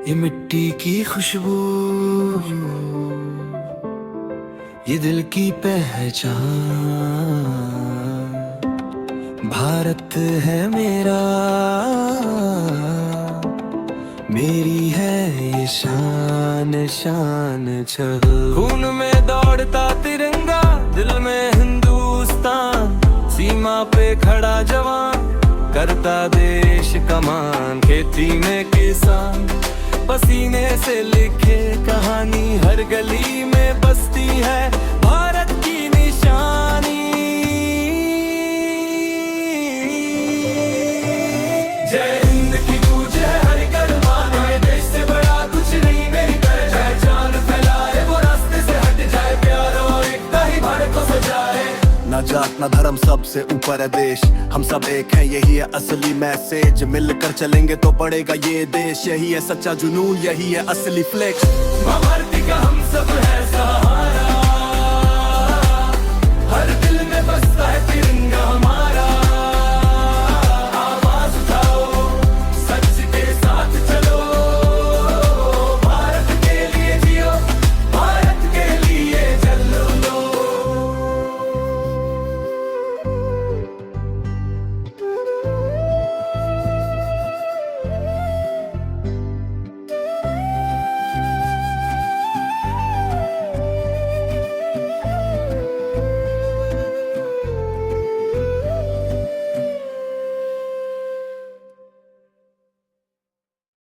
ये मिट्टी की खुशबू, ये दिल की पहचान, भारत है मेरा, मेरी है ये शान शान छल। खून में दौड़ता तिरंगा, दिल में हिंदुस्तान, सीमा पे खड़ा जवान, करता देश कमान। खेती में किसान पसीने से लिखे कहानी, हर गली में बसती है भारत की निशानी। जय हिंद की गूंज है हर घर माने, देश से बड़ा कुछ नहीं मेरी पहचान। फैलाए वो रास्ते से हट जाए, प्यार और एकता ही भारत को सजाए। ना जात ना धर्म, सबसे ऊपर है देश, हम सब एक हैं, यही है असली मैसेज। मिलकर चलेंगे तो बढ़ेगा ये देश, यही है सच्चा जुनून, यही है असली फ्लेक्स। मां भारती का हम